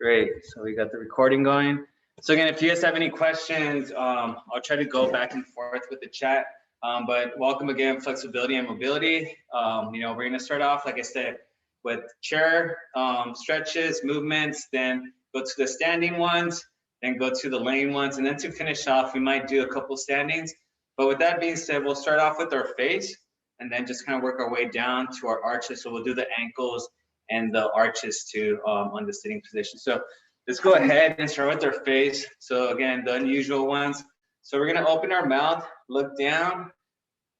Great. So we got the recording going. So again, if you guys have any questions, I'll try to go back and forth with the chat. But welcome again, flexibility and mobility. We're going to start off, like I said, with chair stretches, movements, then go to the standing ones, then go to the laying ones, and then to finish off, we might do a couple standings. But with that being said, we'll start off with our face, and then just kind of work our way down to our arches. So we'll do the ankles and the arches too on the sitting position. So let's go ahead and start with our face. So again, the unusual ones. So we're gonna open our mouth, look down,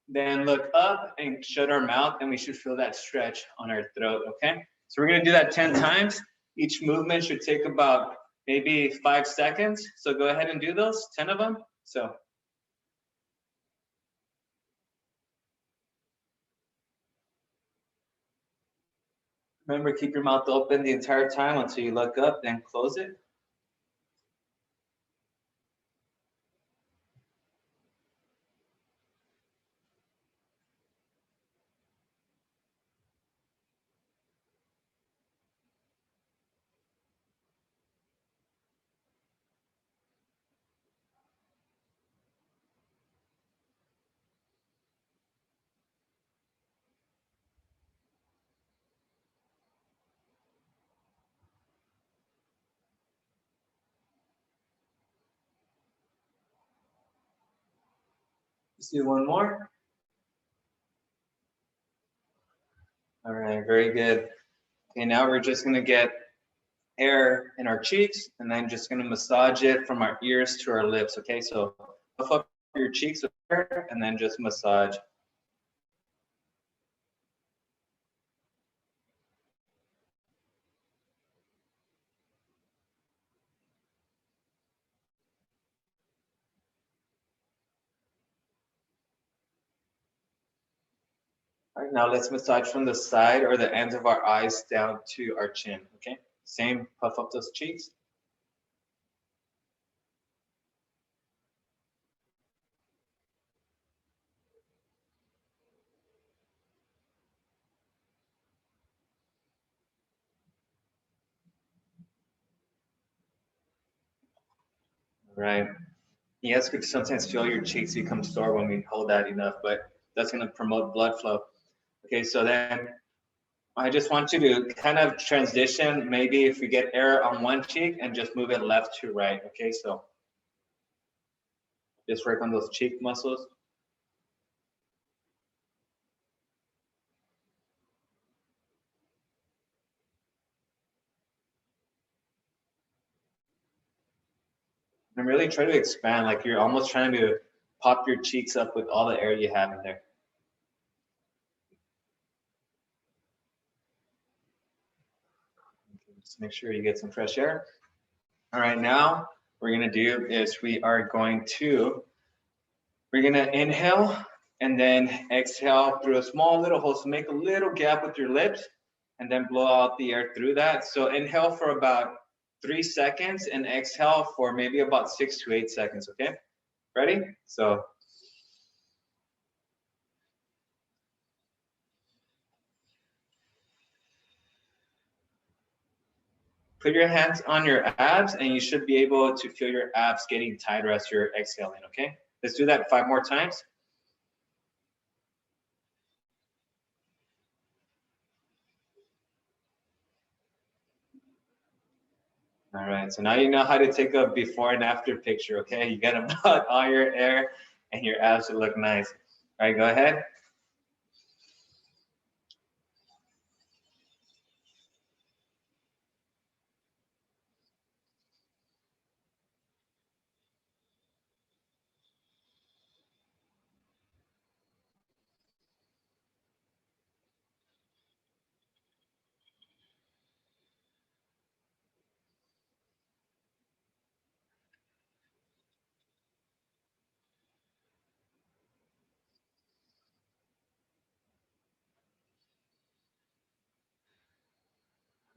then look up and shut our mouth, and we should feel that stretch on our throat, okay? So we're gonna do that 10 times. Each movement should take about maybe 5 seconds. So go ahead and do those, 10 of them. So. Remember, keep your mouth open the entire time until you look up, then close it. Let's do one more. All right, very good. Okay, now we're just gonna get air in our cheeks, and then just gonna massage it from our ears to our lips, okay? So puff up your cheeks with air, and then just massage. All right, now let's massage from the side or the ends of our eyes down to our chin, okay? Same, puff up those cheeks. All right. Yes, could sometimes feel your cheeks become sore when we hold that enough, but that's gonna promote blood flow. Okay, so then I just want you to kind of transition, maybe if we get air on one cheek and just move it left to right, okay? So just work on those cheek muscles. And really try to expand, like you're almost trying to pop your cheeks up with all the air you have in there. Okay, just make sure you get some fresh air. All right, now what we're gonna do is we're gonna inhale and then exhale through a small little hole. So make a little gap with your lips and then blow out the air through that. So inhale for about 3 seconds and exhale for maybe about 6 to 8 seconds, okay? Ready? So. Put your hands on your abs and you should be able to feel your abs getting tighter as you're exhaling, okay? Let's do that 5 more times. All right, so now you know how to take a before and after picture, okay? You gotta blow all your air and your abs will look nice. All right, go ahead.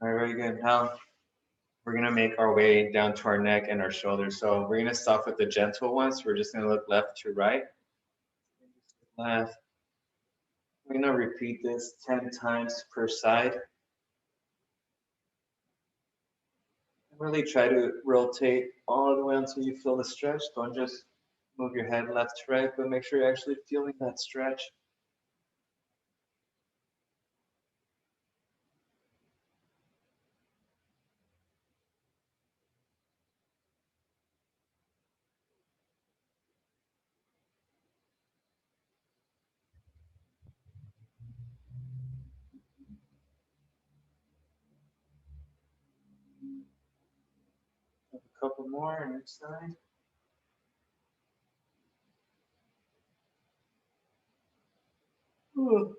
All right, very good. Now we're gonna make our way down to our neck and our shoulders. So we're gonna start with the gentle ones. We're just gonna look left to right. Left. We're gonna repeat this 10 times per side. Really try to rotate all the way until you feel the stretch. Don't just move your head left to right, but make sure you're actually feeling that stretch. A couple more on each side. Ooh.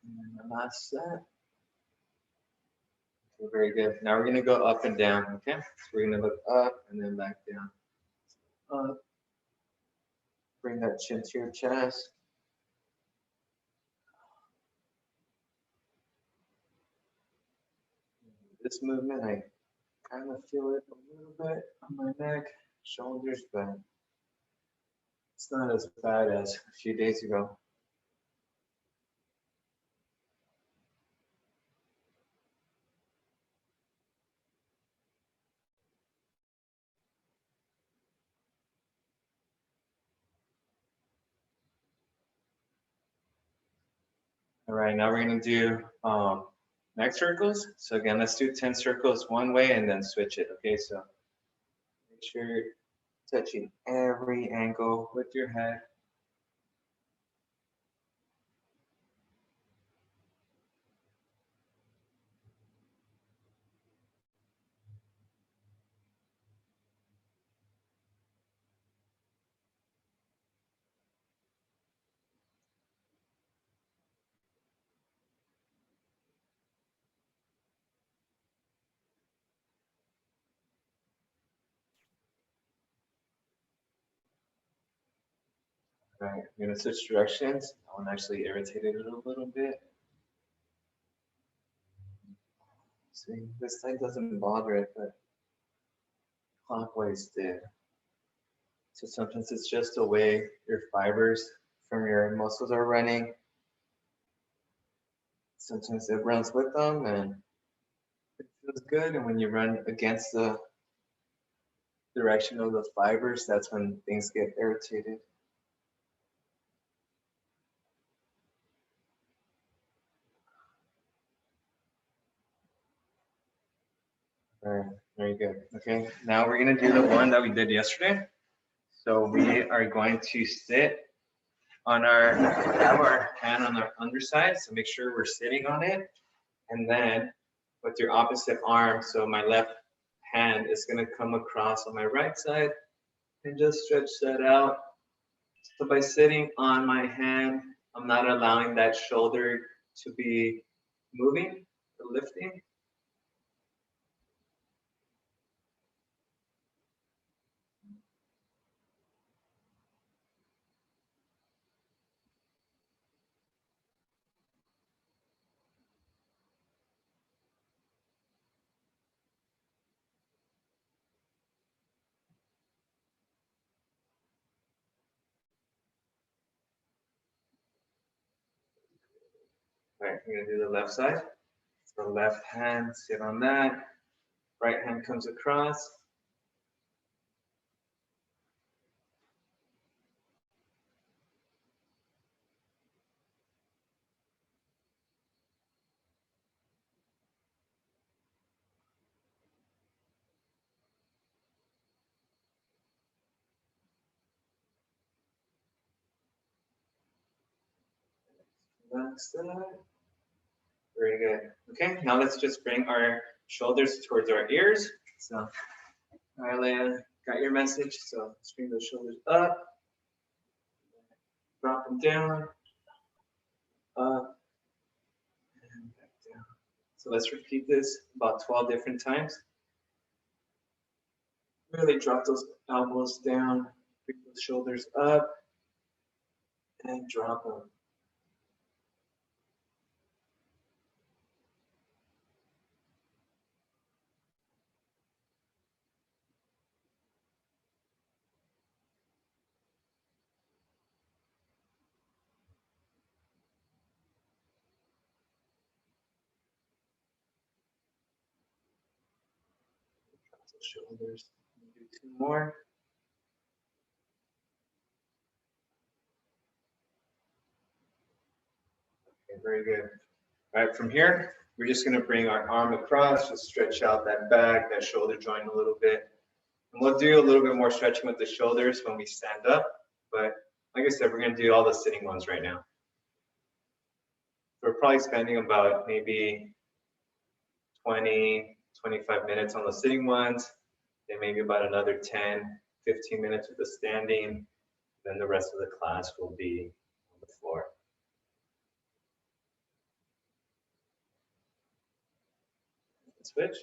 And then the last set. Okay, very good. Now we're going to go up and down, okay? So we're going to look up and then back down. Up. Bring that chin to your chest. This movement, I kind of feel it a little bit on my neck, shoulders, but it's not as bad as a few days ago. All right, now we're going to do neck circles. So again, let's do 10 circles one way and then switch it. Okay, so make sure you're touching every angle with your head. All right, I'm going to switch directions. That one actually irritated it a little bit. See, this side doesn't bother it, but clockwise did. So sometimes it's just the way your fibers from your muscles are running. Sometimes it runs with them and it feels good. And when you run against the direction of the fibers, that's when things get irritated. All right, very good. Okay, now we're gonna do the one that we did yesterday. So we are going to sit on have our hand on our underside. So make sure we're sitting on it. And then with your opposite arm, so my left hand is gonna come across on my right side and just stretch that out. So by sitting on my hand, I'm not allowing that shoulder to be moving or lifting. All right, I'm gonna do the left side. So left hand, sit on that. Right hand comes across. That's that. Very good. Okay, now let's just bring our shoulders towards our ears. So, all right, Leia, got your message. So let's bring those shoulders up, drop them down, up, and back down. So let's repeat this about 12 different times. Really drop those elbows down, bring those shoulders up, and drop them. Shoulders. Do 2 more. Okay, very good. All right, from here, we're just going to bring our arm across, just stretch out that back, that shoulder joint a little bit. And we'll do a little bit more stretching with the shoulders when we stand up. But like I said, we're going to do all the sitting ones right now. We're probably spending about maybe 20, 25 minutes on the sitting ones, then maybe about another 10, 15 minutes with the standing. Then the rest of the class will be on the floor. Switch.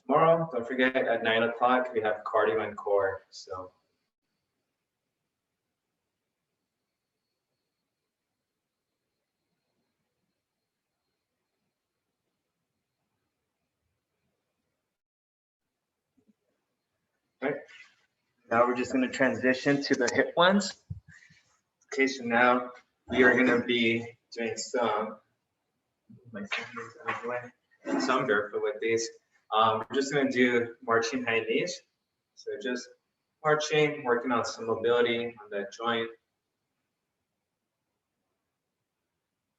Tomorrow, don't forget at 9 o'clock, we have cardio and core. So. All right. Now we're just going to transition to the hip ones. Okay, so now we are going to be doing some barefoot with these. We're just going to do marching high knees. So just marching, working on some mobility on that joint.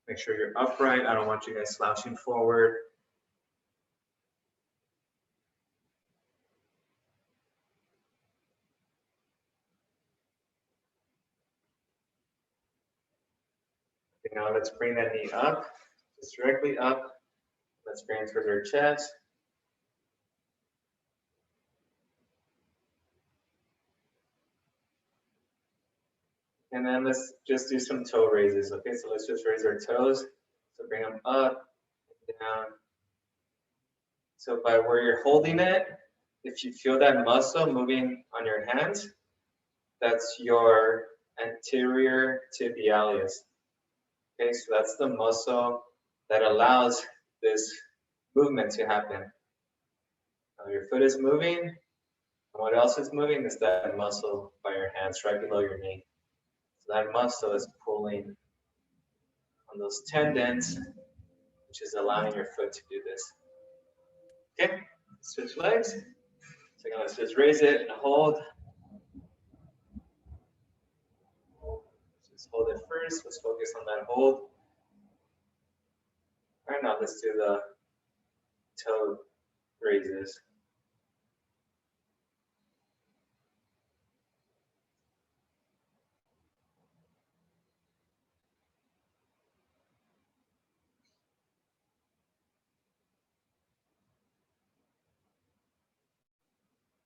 Make sure you're upright. I don't want you guys slouching forward. Okay, now let's bring that knee up, just directly up. Let's bring it towards our chest. And then let's just do some toe raises. Okay, so let's just raise our toes. So bring them up, down. So by where you're holding it, if you feel that muscle moving on your hands, that's your anterior tibialis. Okay, so that's the muscle that allows this movement to happen. Now your foot is moving, and what else is moving is that muscle by your hands right below your knee. So that muscle is pulling on those tendons, which is allowing your foot to do this. Okay, switch legs. So again, let's just raise it and hold. Just hold it first. Let's focus on that hold. All right, now let's do the toe raises.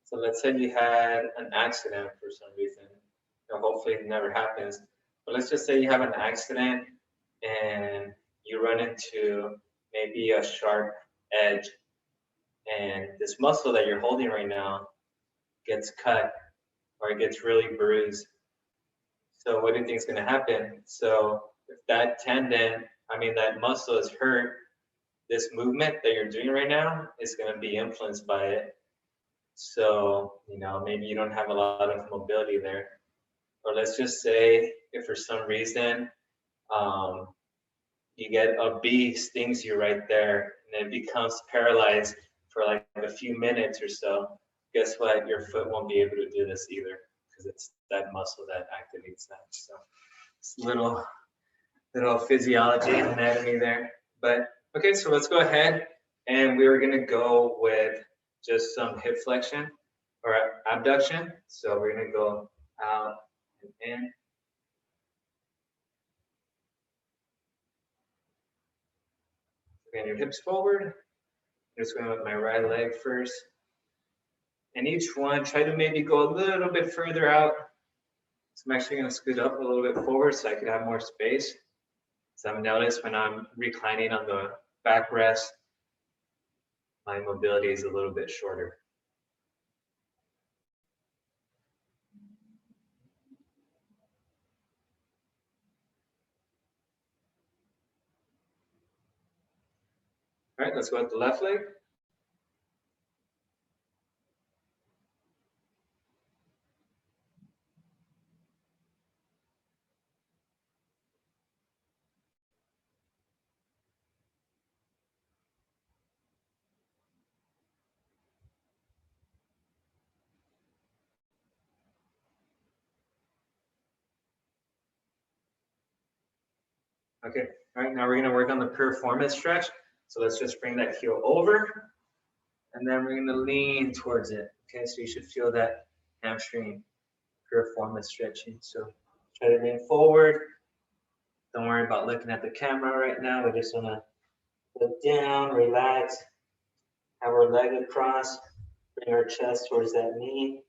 So let's say you had an accident for some reason. Hopefully it never happens. But let's just say you have an accident and you run into maybe a sharp edge, and this muscle that you're holding right now gets cut or it gets really bruised. So what do you think is going to happen? So if that tendon, that muscle is hurt, this movement that you're doing right now is going to be influenced by it. So, maybe you don't have a lot of mobility there. Or let's just say if for some reason you get a bee stings you right there and it becomes paralyzed for like a few minutes or so, guess what? Your foot won't be able to do this either because it's that muscle that activates that. So it's little physiology and anatomy there. But okay, so let's go ahead and we're gonna go with just some hip flexion or abduction. So we're gonna go out and in. Again, your hips forward. I'm just going with my right leg first. And each one, try to maybe go a little bit further out. So I'm actually gonna scoot up a little bit forward so I could have more space. So I've noticed when I'm reclining on the backrest, my mobility is a little bit shorter. All right, let's go with the left leg. Okay, all right, now we're gonna work on the piriformis stretch. So let's just bring that heel over, and then we're gonna lean towards it. Okay, so you should feel that hamstring piriformis stretching. So try to lean forward. Don't worry about looking at the camera right now. We just wanna look down, relax, have our leg across, bring our chest towards that knee.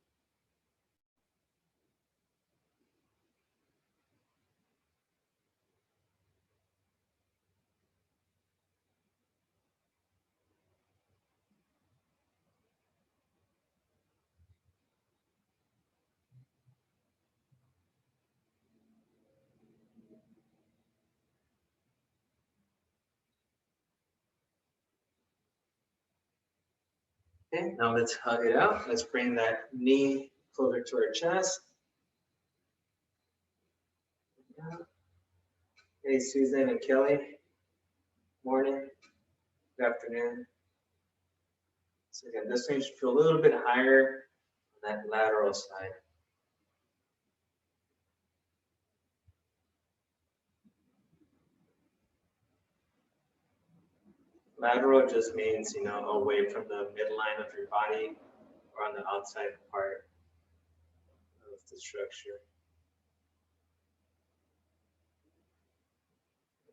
Okay, now let's hug it out. Let's bring that knee closer to our chest. Hey, Susan and Kelly. Morning. Good afternoon. So again, this one should feel a little bit higher on that lateral side. Lateral just means, away from the midline of your body or on the outside part of the structure.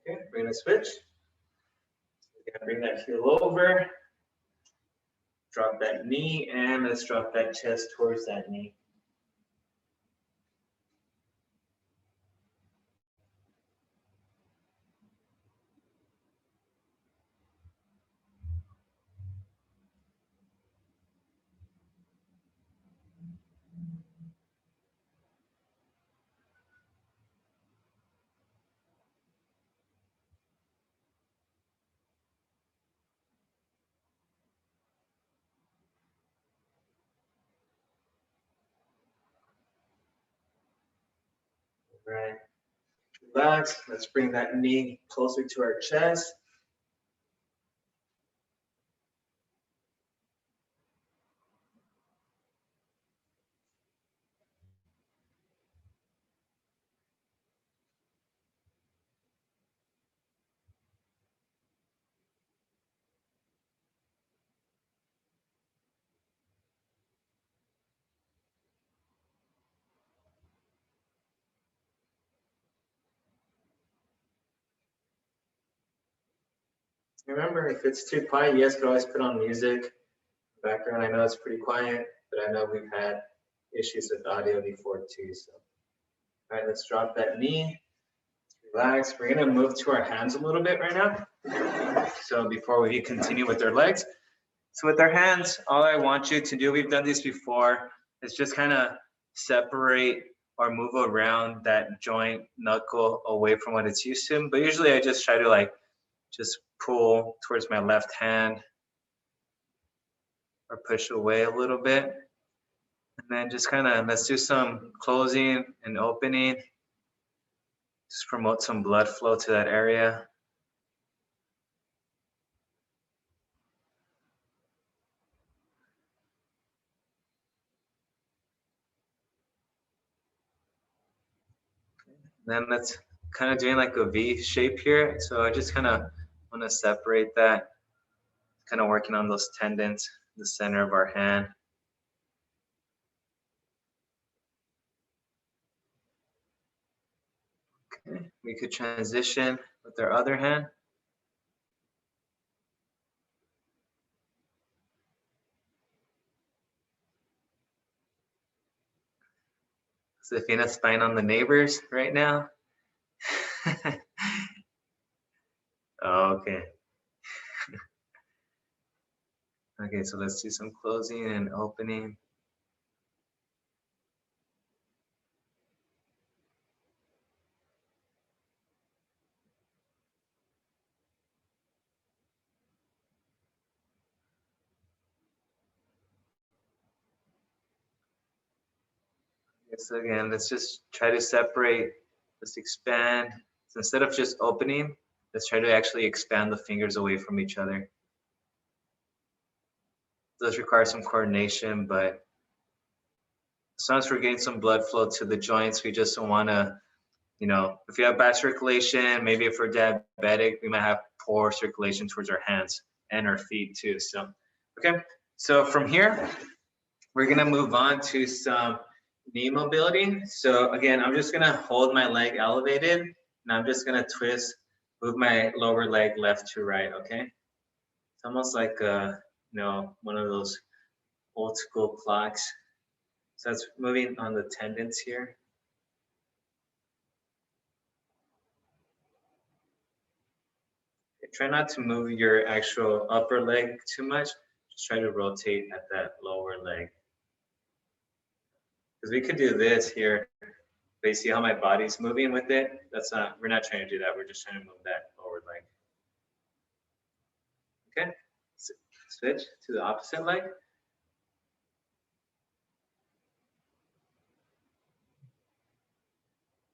Okay, we're gonna switch. We're gonna bring that heel over, drop that knee, and let's drop that chest towards that knee. All right, relax. Let's bring that knee closer to our chest. Remember, if it's too quiet, you guys could always put on music. Background, I know it's pretty quiet, but I know we've had issues with audio before too. So, all right, let's drop that knee. Relax. We're gonna move to our hands a little bit right now. So before we continue with our legs. So with our hands, all I want you to do, we've done this before, is just kind of separate or move around that joint knuckle away from what it's used to. But usually I just try to just pull towards my left hand or push away a little bit. And then just let's do some closing and opening. Just promote some blood flow to that area. Then let's kind of doing like a V shape here. So I just kind of want to separate that, kind of working on those tendons in the center of our hand. Okay, we could transition with our other hand. Safina spying on the neighbors right now. Oh, okay. Okay, so let's do some closing and opening. So again, let's just try to separate, let's expand. So instead of just opening, let's try to actually expand the fingers away from each other. It does require some coordination, but as long as we're getting some blood flow to the joints, we just don't want to You know, if you have bad circulation, maybe if we're diabetic, we might have poor circulation towards our hands and our feet too. So, okay. So from here, we're gonna move on to some knee mobility. So again, I'm just gonna hold my leg elevated and I'm just gonna twist, move my lower leg left to right, okay? It's almost like, you know, one of those old school clocks. So that's moving on the tendons here. Try not to move your actual upper leg too much. Just try to rotate at that lower leg. Because we could do this here, but you see how my body's moving with it? We're not trying to do that. We're just trying to move that lower leg. Okay, switch to the opposite leg.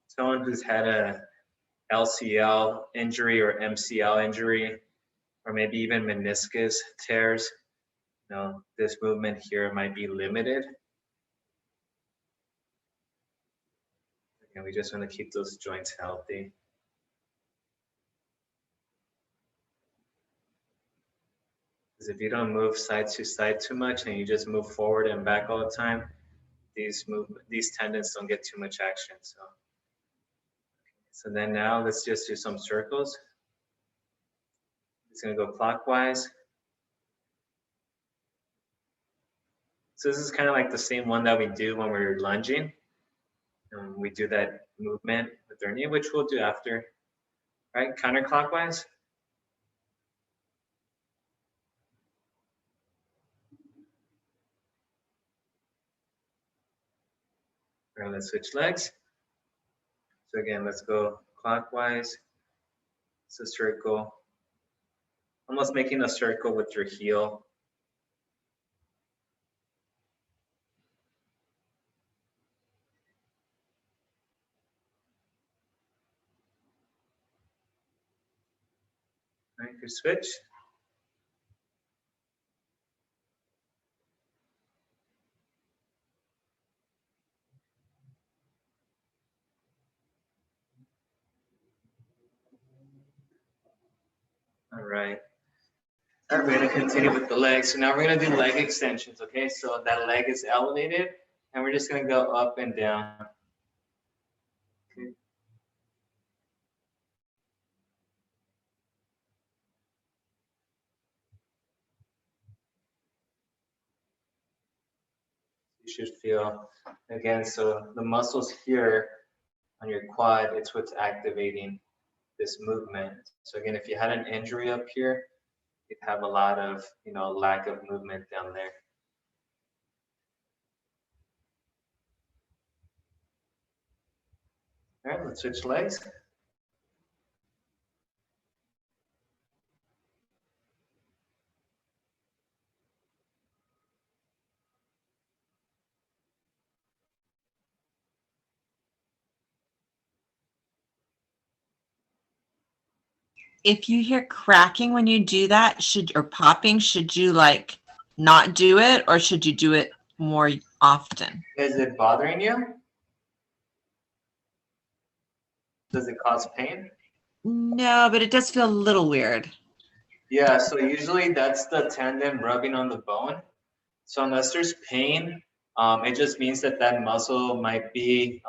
Someone who's had a LCL injury or MCL injury, or maybe even meniscus tears, you know, this movement here might be limited. And we just want to keep those joints healthy. Because if you don't move side to side too much and you just move forward and back all the time, these tendons don't get too much action. So then now let's just do some circles. It's gonna go clockwise. So this is kind of like the same one that we do when we're lunging. We do that movement with our knee, which we'll do after, right? Counterclockwise. All right, let's switch legs. So again, let's go clockwise. It's a circle. Almost making a circle with your heel. All right, you switch. All right. All right, we're gonna continue with the legs. So now we're gonna do leg extensions, okay? So that leg is elevated, and we're just gonna go up and down. Okay. You should feel, again, so the muscles here on your quad, it's what's activating this movement. So again, if you had an injury up here, you'd have a lot of, you know, lack of movement down there. All right, let's switch legs. If you hear cracking when you do that, or popping, should you like not do it, or should you do it more often? Is it bothering you? Does it cause pain? No, but it does feel a little weird. Yeah, so usually that's the tendon rubbing on the bone. So unless there's pain, it just means that that muscle might be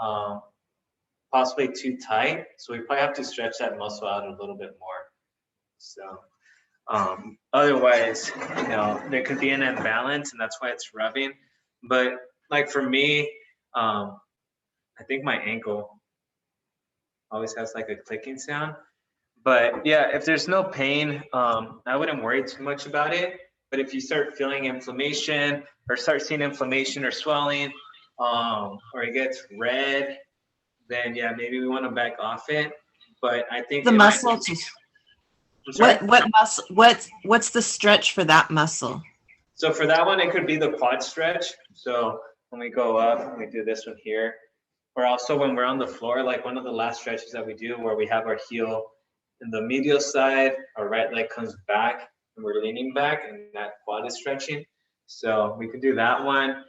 possibly too tight. So we probably have to stretch that muscle out a little bit more. So otherwise, you know, there could be an imbalance and that's why it's rubbing. But like for me, I think my ankle always has like a clicking sound. But yeah, if there's no pain, I wouldn't worry too much about it. But if you start feeling inflammation or start seeing inflammation or swelling, or it gets red, then yeah, maybe we want to back off it. But I think The muscle. What muscle? What's the stretch for that muscle? So for that one, it could be the quad stretch. So when we go up, we do this one here. Or also when we're on the floor, like one of the last stretches that we do where we have our heel in the medial side, our right leg comes back and we're leaning back and that quad is stretching. So we could do that one.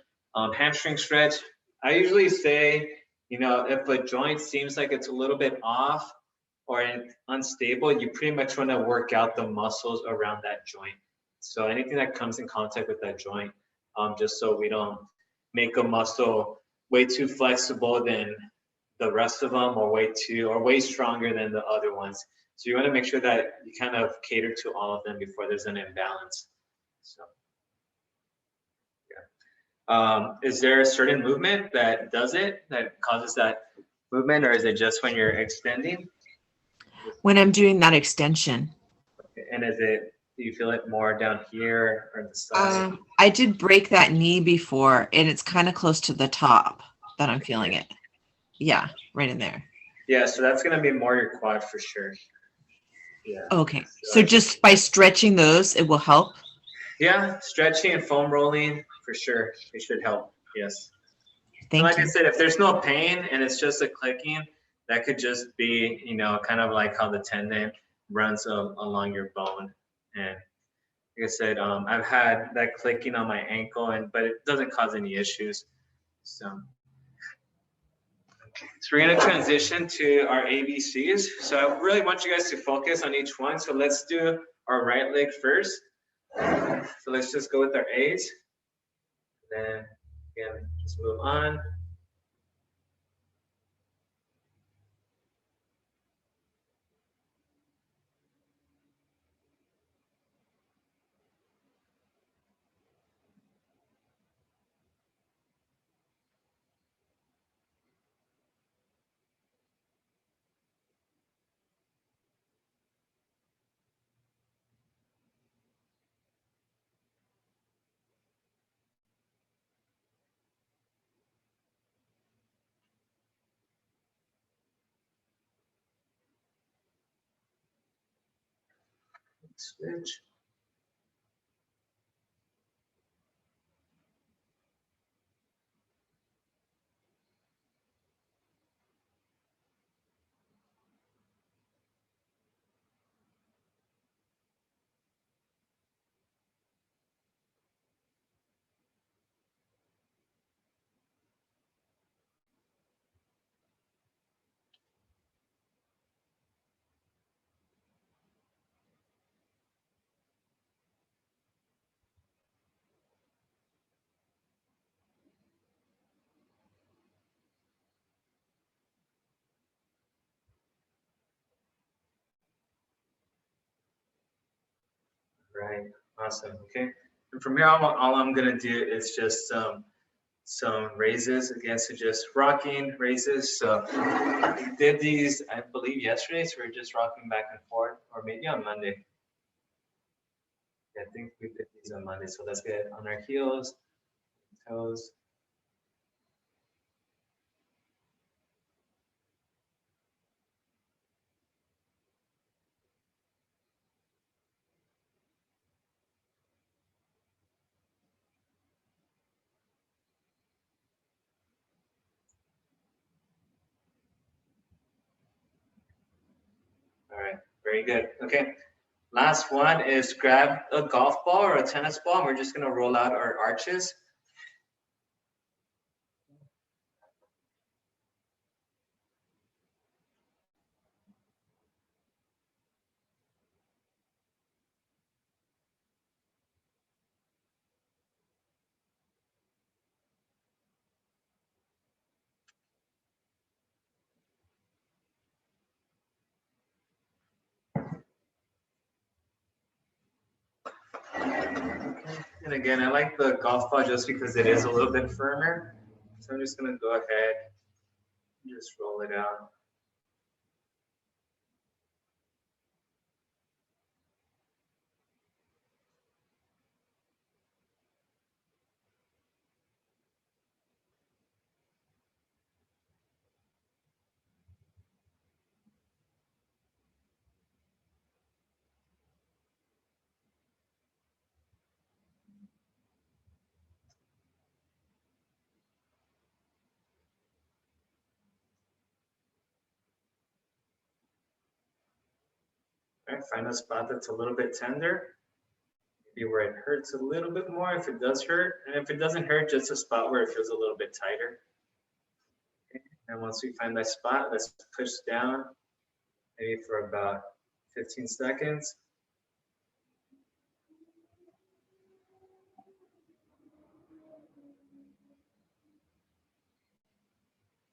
Hamstring stretch. I usually say You know, if a joint seems like it's a little bit off or unstable, you pretty much want to work out the muscles around that joint. So anything that comes in contact with that joint, just so we don't make a muscle way too flexible than the rest of them, or way stronger than the other ones. So you want to make sure that you kind of cater to all of them before there's an imbalance. So yeah. Is there a certain movement that does it, that causes that movement, or is it just when you're extending? When I'm doing that extension. And do you feel it more down here or the side? I did break that knee before, and it's kind of close to the top that I'm feeling it. Yeah, right in there. Yeah, so that's going to be more your quad for sure. Yeah. Okay, so just by stretching those, it will help? Yeah, stretching and foam rolling for sure. It should help. Yes. Thank like you. I said, if there's no pain and it's just a clicking, that could just be, you know, kind of like how the tendon runs along your bone. And like I said, I've had that clicking on my ankle, but it doesn't cause any issues. So we're going to transition to our ABCs. So I really want you guys to focus on each one. So let's do our right leg first. So let's just go with our A's. Then again, just move on. Switch. Right. Awesome. Okay. And from here, all I'm going to do is just some raises again. So just rocking raises. So we did these, I believe, yesterday. So we're just rocking back and forth, or maybe on Monday. Yeah, I think we did these on Monday. So let's get on our heels, toes. All right. Very good. Okay. Last one is grab a golf ball or a tennis ball, and we're just going to roll out our arches. And again, I like the golf ball just because it is a little bit firmer. So I'm just going to go ahead and just roll it out. All right, find a spot that's a little bit tender. Maybe where it hurts a little bit more if it does hurt. And if it doesn't hurt, just a spot where it feels a little bit tighter. And once we find that spot, let's push down maybe for about 15 seconds.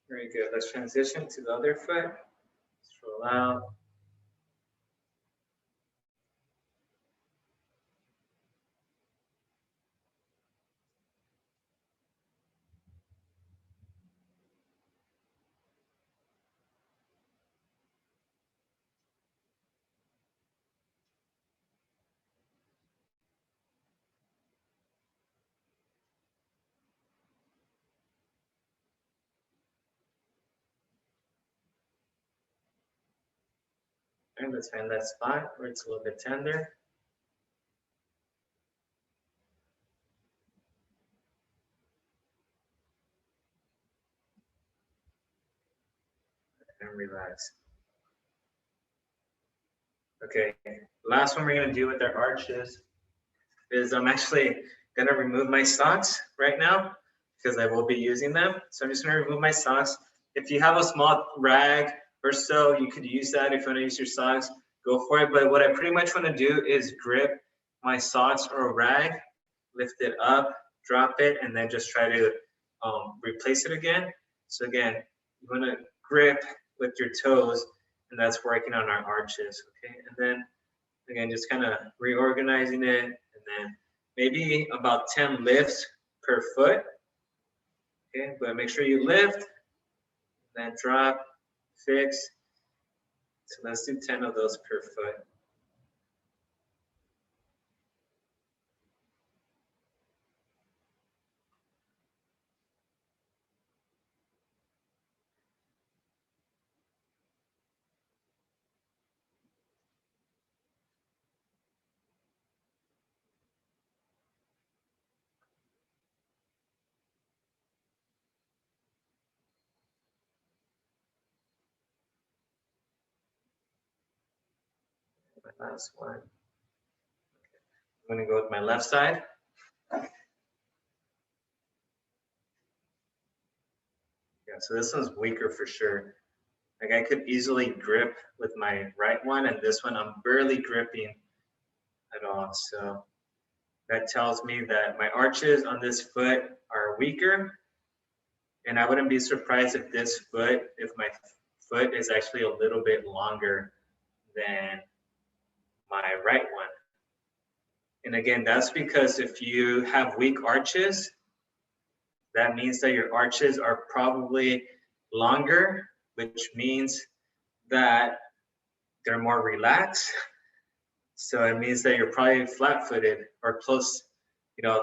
Very good. Let's transition to the other foot. Let's roll out. And let's find that spot where it's a little bit tender. And relax. Okay, last one we're gonna do with our arches is I'm actually gonna remove my socks right now because I will be using them. So I'm just gonna remove my socks. If you have a small rag or so, you could use that. If you wanna use your socks, go for it. But what I pretty much wanna do is grip my socks or a rag, lift it up, drop it, and then just try to replace it again. So again, you wanna grip with your toes, and that's working on our arches, okay? And then again, just kind of reorganizing it, and then maybe about 10 lifts per foot, okay? But make sure you lift, then drop, fix. So let's do 10 of those per foot. My last one. I'm gonna go with my left side. Yeah, so this one's weaker for sure. Like I could easily grip with my right one, and this one I'm barely gripping at all. So that tells me that my arches on this foot are weaker. And I wouldn't be surprised if if my foot is actually a little bit longer than my right one. And again, that's because if you have weak arches, that means that your arches are probably longer, which means that they're more relaxed. So it means that you're probably flat-footed or close,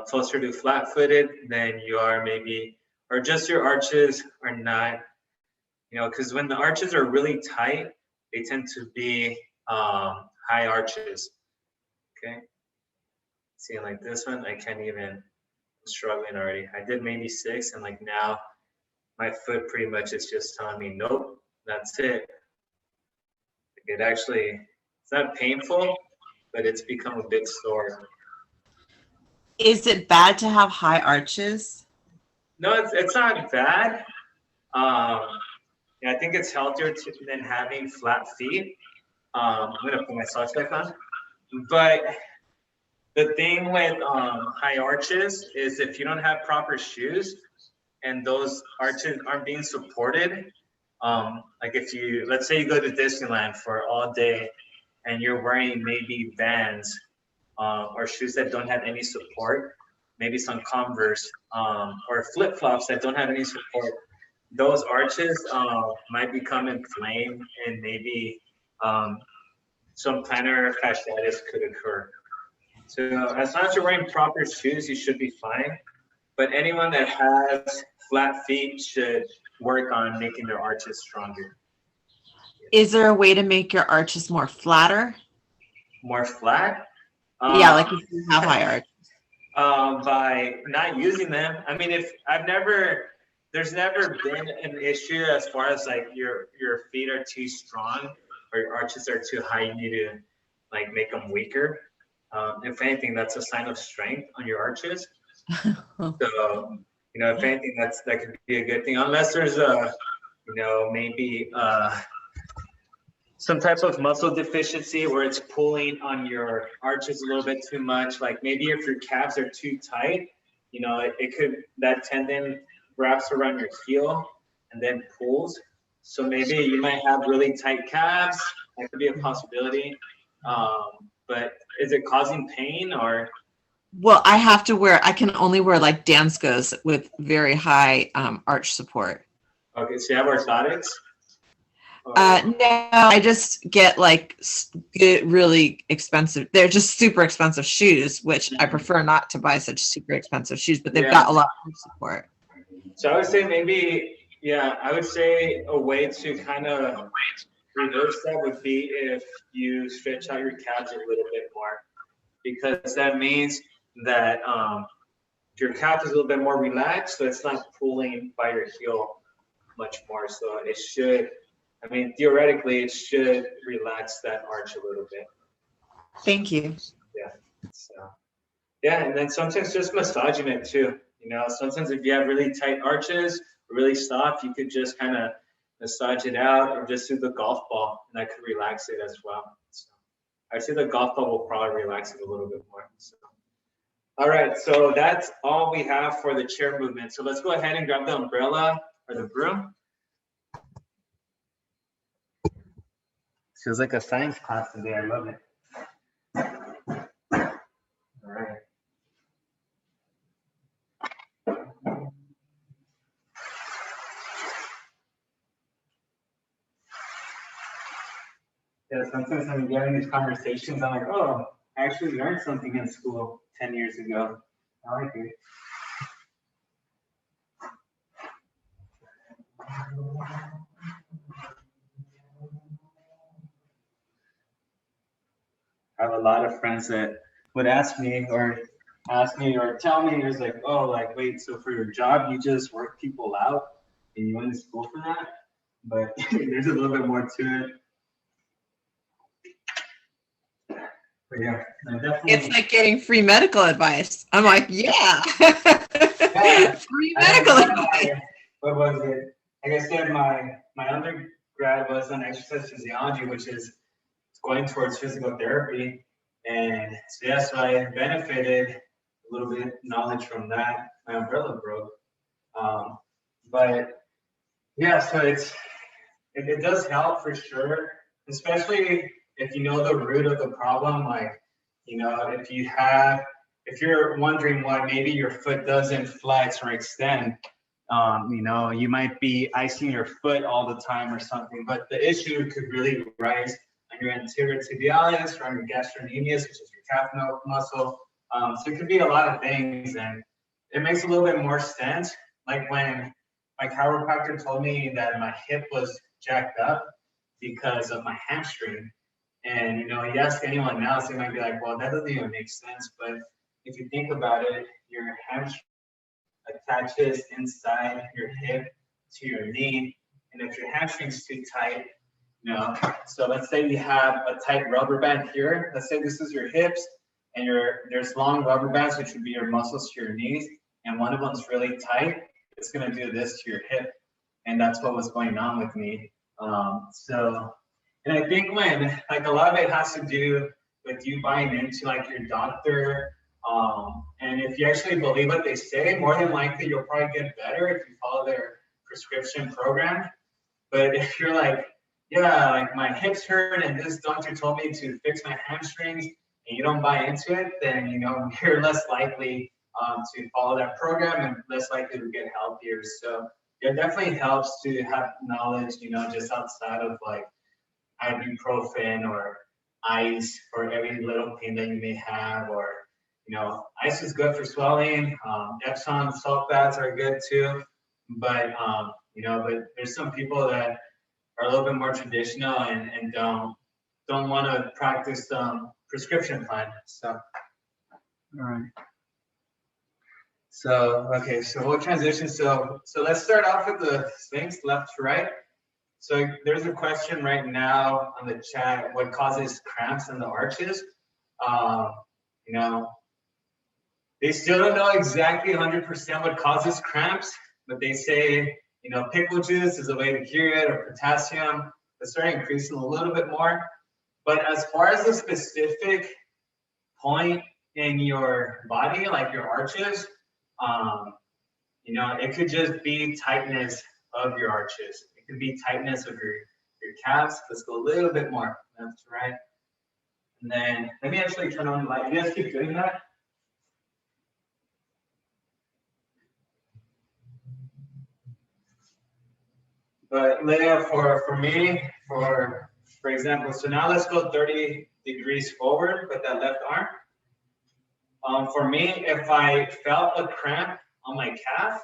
closer to flat-footed than you are maybe, or just your arches are not, because when the arches are really tight, they tend to be high arches. Okay. See, like this one, I can't even, I'm struggling already. I did maybe 6, and like now my foot pretty much is just telling me, nope, that's it. It actually, it's not painful, but it's become a bit sore. Is it bad to have high arches? No, it's not bad. Yeah, I think it's healthier than having flat feet. I'm gonna put my socks back on. But the thing with high arches is if you don't have proper shoes and those arches aren't being supported, like if you, let's say you go to Disneyland for all day and you're wearing maybe Vans or shoes that don't have any support, maybe some Converse or flip-flops that don't have any support, those arches might become inflamed and maybe some plantar fasciitis could occur. So as long as you're wearing proper shoes, you should be fine. But anyone that has flat feet should work on making their arches stronger. Is there a way to make your arches more flatter? More flat? Yeah, like if you have high arches. By not using them. I mean, there's never been an issue as far as like your feet are too strong or your arches are too high. You need to like make them weaker. If anything, that's a sign of strength on your arches. So, if anything, that could be a good thing. Unless there's you know, maybe some type of muscle deficiency where it's pulling on your arches a little bit too much. Like maybe if your calves are too tight, you know, it could, that tendon wraps around your heel and then pulls. So maybe you might have really tight calves. That could be a possibility. But is it causing pain or? Well, I can only wear like Danskos with very high arch support. Okay, so you have orthotics? No, I just get like really expensive. They're just super expensive shoes, which I prefer not to buy such super expensive shoes, but they've got a lot of support. So I would say maybe, yeah, I would say a way to kind of reverse that would be if you stretch out your calves a little bit more, because that means that your calf is a little bit more relaxed, so it's not pulling by your heel much more. So it should, I mean, theoretically, it should relax that arch a little bit. Thank you. Yeah. So, yeah, and then sometimes just massaging it too. You know, sometimes if you have really tight arches, really soft, you could just kind of massage it out or just do the golf ball, and that could relax it as well. So I'd say the golf ball will probably relax it a little bit more. So. All right, so that's all we have for the chair movement. So let's go ahead and grab the umbrella or the broom. Feels like a science class today. I love it. All right. Yeah, sometimes I'm having these conversations, I'm like, oh, I actually learned something in school 10 years ago. I like it. I have a lot of friends that would ask me or tell me, it's like, oh, like, wait, so for your job, you just work people out and you went to school for that? But there's a little bit more to it. But yeah, definitely. It's like getting free medical advice. I'm like, yeah. Free medical advice. What was it? Like I said, my undergrad was on exercise physiology, which is going towards physical therapy. And so, yeah, so I benefited a little bit knowledge from that. My umbrella broke. But yeah, so it does help for sure, especially if you know the root of the problem. Like, you know, if you're wondering why maybe your foot doesn't flex or extend, you know, you might be icing your foot all the time or something, but the issue could really rise on your anterior tibialis or on your gastrocnemius, which is your calf muscle. So it could be a lot of things, and it makes a little bit more sense. Like when my chiropractor told me that my hip was jacked up because of my hamstring. And, you know, you ask anyone else, they might be like, well, that doesn't even make sense. But if you think about it, your hamstring attaches inside your hip to your knee. And if your hamstring's too tight, you know, so let's say you have a tight rubber band here. Let's say this is your hips and there's long rubber bands, which would be your muscles to your knees. And one of them's really tight. It's going to do this to your hip. And that's what was going on with me. And I think when, like, a lot of it has to do with you buying into, like, your doctor. And if you actually believe what they say, more than likely you'll probably get better if you follow their prescription program. But if you're like, yeah, like my hips hurt and this doctor told me to fix my hamstrings, and you don't buy into it, then, you know, you're less likely to follow that program and less likely to get healthier. So it definitely helps to have knowledge, you know, just outside of like ibuprofen or ice for every little pain that you may have, or, you know, ice is good for swelling. Epsom salt baths are good too, but you know, but there's some people that are a little bit more traditional and don't want to practice prescription plan. So, all right. So, okay, so we'll transition. So let's start off with the Sphinx, left to right. So there's a question right now on the chat: what causes cramps in the arches? You know, they still don't know exactly 100% what causes cramps, but they say You know, pickle juice is a way to cure it, or potassium. Let's start increasing a little bit more. But as far as the specific point in your body, like your arches, you know, it could just be tightness of your arches. It could be tightness of your calves. Let's go a little bit more left to right. And then let me actually turn on the light. You guys keep doing that. But Leah, for me, for example, so now let's go 30 degrees forward with that left arm. For me, if I felt a cramp on my calf,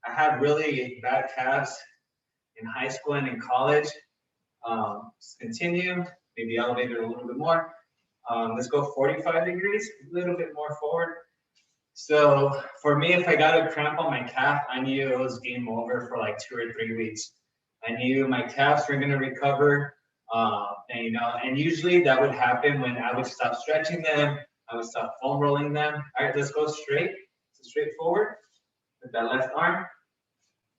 I had really bad calves in high school and in college. Just continue, maybe elevate it a little bit more. Let's go 45 degrees, a little bit more forward. So for me, if I got a cramp on my calf, I knew it was game over for like 2 or 3 weeks. I knew my calves were going to recover. And, you know, and usually that would happen when I would stop stretching them. I would stop foam rolling them. All right, let's go straight, straight forward with that left arm.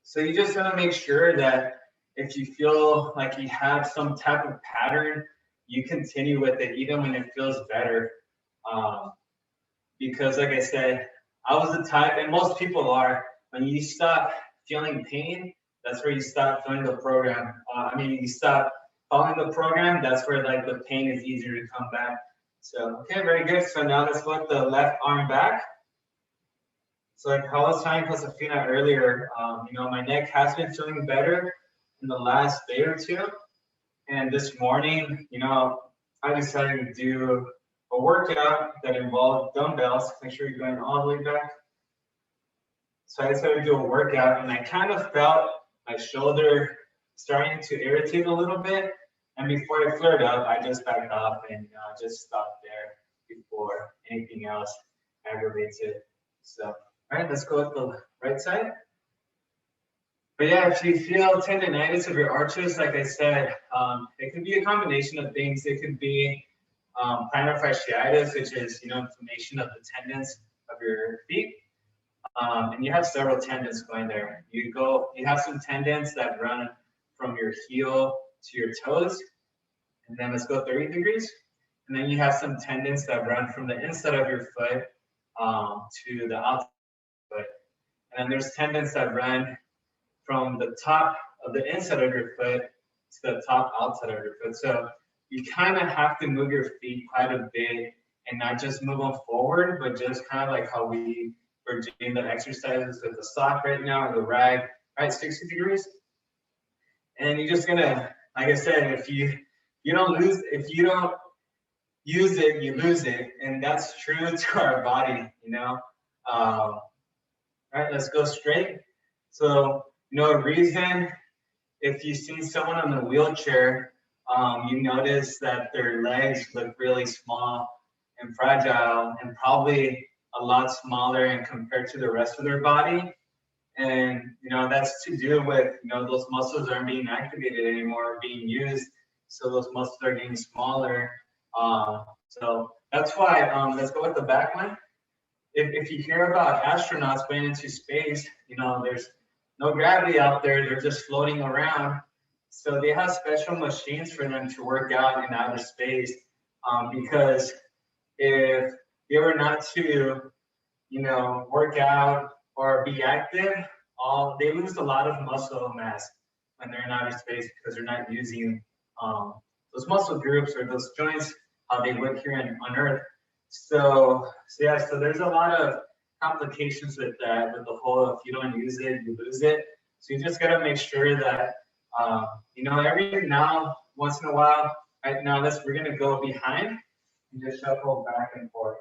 So you just want to make sure that if you feel like you have some type of pattern, you continue with it even when it feels better. Because like I said, I was the type, and most people are, when you stop feeling pain, that's where you stop doing the program. You stop following the program, that's where like the pain is easier to come back. So, okay, very good. So now let's put the left arm back. So like I was telling Josefina earlier, you know, my neck has been feeling better in the last day or two. And this morning, you know, I decided to do a workout that involved dumbbells. Make sure you're going all the way back. So I decided to do a workout, and I kind of felt my shoulder starting to irritate a little bit. And before I flared up, I just backed off and just stopped there before anything else aggravates it. So, all right, let's go with the right side. But yeah, if you feel tendonitis of your arches, like I said, it could be a combination of things. It could be plantar fasciitis, which is, you know, inflammation of the tendons of your feet. And you have several tendons going there. You have some tendons that run from your heel to your toes. And then let's go 30 degrees. And then you have some tendons that run from the inside of your foot to the outside of the foot. And then there's tendons that run from the top of the inside of your foot to the top outside of your foot. So you kind of have to move your feet quite a bit and not just move them forward, but just kind of like how we're doing the exercises with the sock right now, or the rag, right, 60 degrees. And you're just gonna, like I said, if you don't use it, you lose it. And that's true to our body, you know. All right, let's go straight. So, you know, a reason, if you see someone on the wheelchair, you notice that their legs look really small and fragile, and probably a lot smaller and compared to the rest of their body. And, you know, that's to do with, you know, those muscles aren't being activated anymore, or being used. So those muscles are getting smaller. So that's why, let's go with the back one. If you hear about astronauts going into space, you know, there's no gravity out there, they're just floating around. So they have special machines for them to work out in outer space, because if they were not to, you know, work out or be active, they lose a lot of muscle mass when they're in outer space, because they're not using those muscle groups or those joints how they would here on Earth. So yeah, so there's a lot of complications with that, with the whole, if you don't use it, you lose it. So you just gotta make sure that, you know, once in a while, right now, we're gonna go behind and just shuffle back and forth.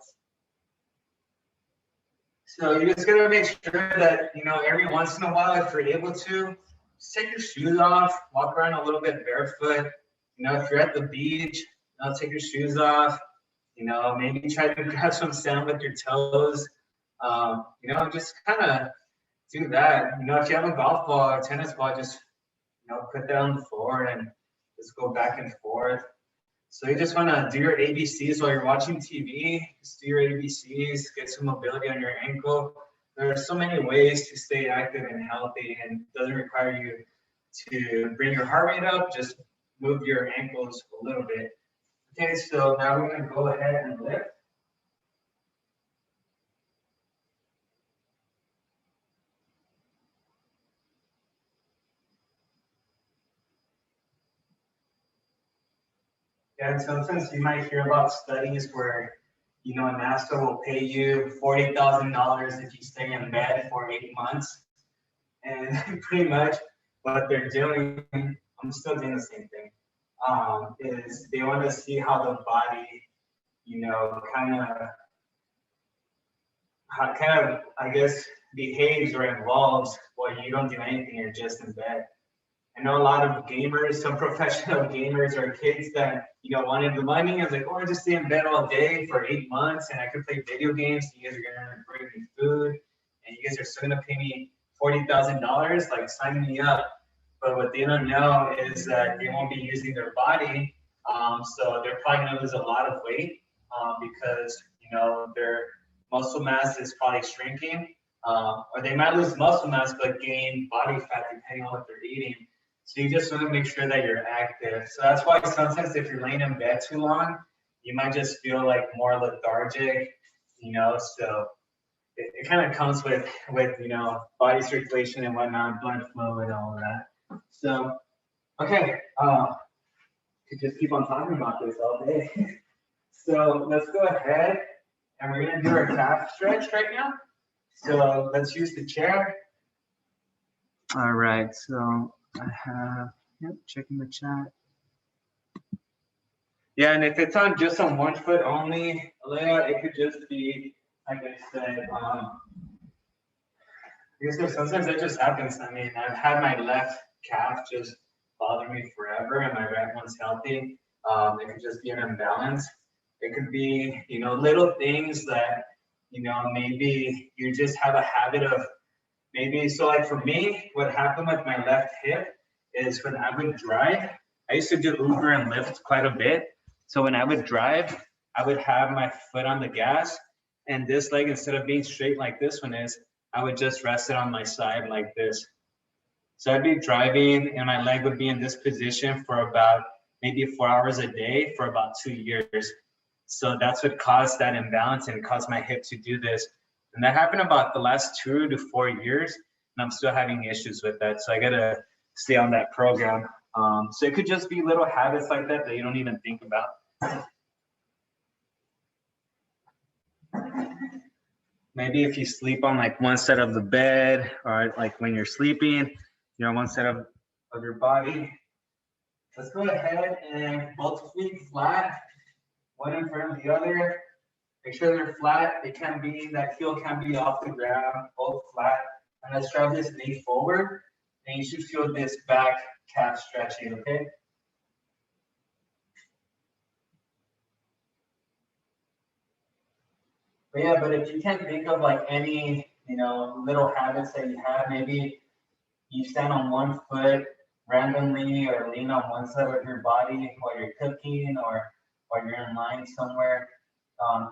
So you just gotta make sure that, you know, every once in a while, if you're able to, just take your shoes off, walk around a little bit barefoot. You know, if you're at the beach, you know, take your shoes off. You know, maybe try to grab some sand with your toes. You know, just kind of do that. You know, if you have a golf ball or tennis ball, just, you know, put that on the floor and just go back and forth. So you just want to do your ABCs while you're watching TV. Just do your ABCs, get some mobility on your ankle. there are so many ways to stay active and healthy, and it doesn't require you to bring your heart rate up, just move your ankles a little bit. Okay, so now we're gonna go ahead and lift. Yeah, and sometimes you might hear about studies where, you know, NASA will pay you $40,000 if you stay in bed for 8 months. And pretty much what they're doing, I'm still doing the same thing, is they want to see how the body, you know, I guess, behaves or evolves while you don't do anything, you're just in bed. I know a lot of gamers, some professional gamers or kids that, you know, wanted the money. I was like, oh, I just stay in bed all day for 8 months and I can play video games. You guys are gonna bring me food and you guys are still gonna pay me $40,000, like sign me up. But what they don't know is that they won't be using their body. So they're probably gonna lose a lot of weight because, you know, their muscle mass is probably shrinking. Or they might lose muscle mass but gain body fat depending on what they're eating. So you just want to make sure that you're active. So that's why sometimes if you're laying in bed too long, you might just feel like more lethargic, you know. So it kind of comes with you know, body circulation and whatnot, blood flow and all of that. So okay, could just keep on talking about this all day. So let's go ahead and we're gonna do our calf stretch right now. So let's use the chair. All right, so I have, yep, checking the chat. Yeah, and if it's on just on one foot only, layout, it could just be, like I said, I guess sometimes that just happens. I mean, I've had my left calf just bother me forever and my right one's healthy. It could just be an imbalance. It could be, you know, little things that, you know, maybe you just have a habit of maybe. So like for me, what happened with my left hip is when I would drive, I used to do Uber and Lyft quite a bit. So when I would drive, I would have my foot on the gas and this leg, instead of being straight like this one is, I would just rest it on my side like this. So I'd be driving and my leg would be in this position for about maybe 4 hours a day for about 2 years. So that's what caused that imbalance and caused my hip to do this. And that happened about the last 2 to 4 years, and I'm still having issues with that. So I gotta stay on that program. So it could just be little habits like that that you don't even think about. Maybe if you sleep on like one side of the bed, or like when you're sleeping, you're on one side of your body. Let's go ahead and both feet flat, one in front of the other. Make sure they're flat. They can't be, that heel can't be off the ground, both flat. And let's drive this knee forward. And you should feel this back calf stretching, okay? But yeah, but if you can't think of like any, you know, little habits that you have, maybe you stand on one foot randomly or lean on one side of your body while you're cooking or you're in line somewhere.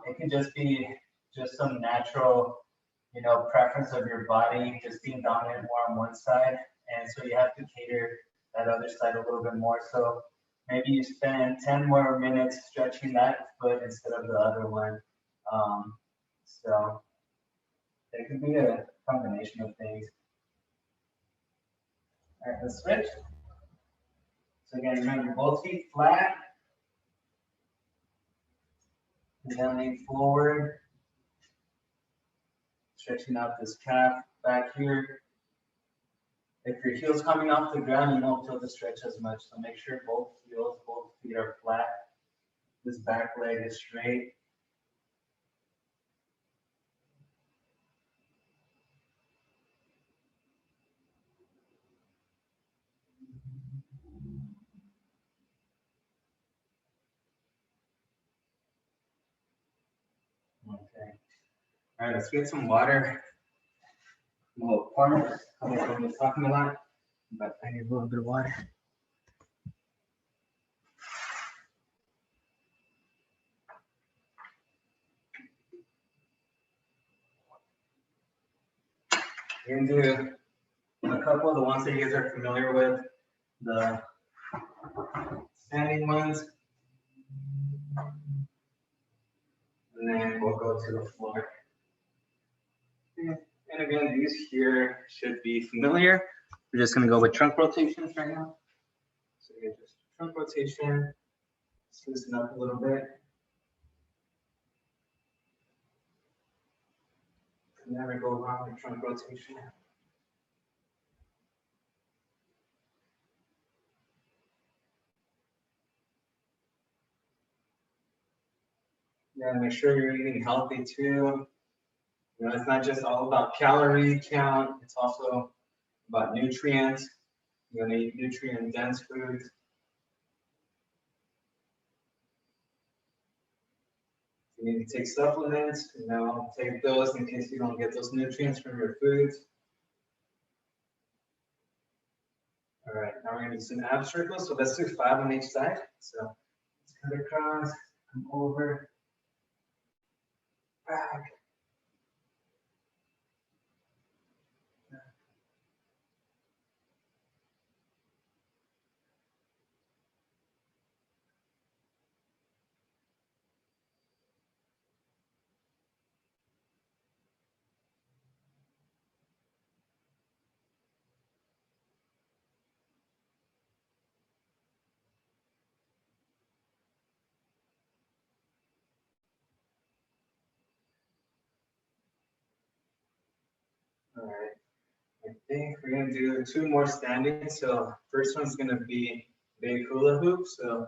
It can just be just some natural, you know, preference of your body, just being dominant more on one side. And so you have to cater that other side a little bit more. So maybe you spend 10 more minutes stretching that foot instead of the other one. So it could be a combination of things. All right, let's switch. So again, remember both feet flat. And then lean forward. Stretching out this calf back here. If your heel's coming off the ground, you won't feel the stretch as much. So make sure both heels, both feet are flat. This back leg is straight. Okay. All right, let's get some water. A little part. I was talking a lot, but I need a little bit of water. We're gonna do a couple of the ones that you guys are familiar with, the standing ones. And then we'll go to the floor. And again, these here should be familiar. We're just gonna go with trunk rotations right now. So again, just trunk rotation, just loosen up a little bit. Never go wrong with trunk rotation. Yeah, make sure you're eating healthy too. You know, it's not just all about calorie count, it's also about nutrients. You're gonna eat nutrient-dense foods. If you need to take supplements, you know, take those in case you don't get those nutrients from your foods. All right, now we're gonna do some ab circles. So let's do 5 on each side. So let's cut across, come over, back. All right, I think we're gonna do 2 more standing. So first one's gonna be big hula hoop. So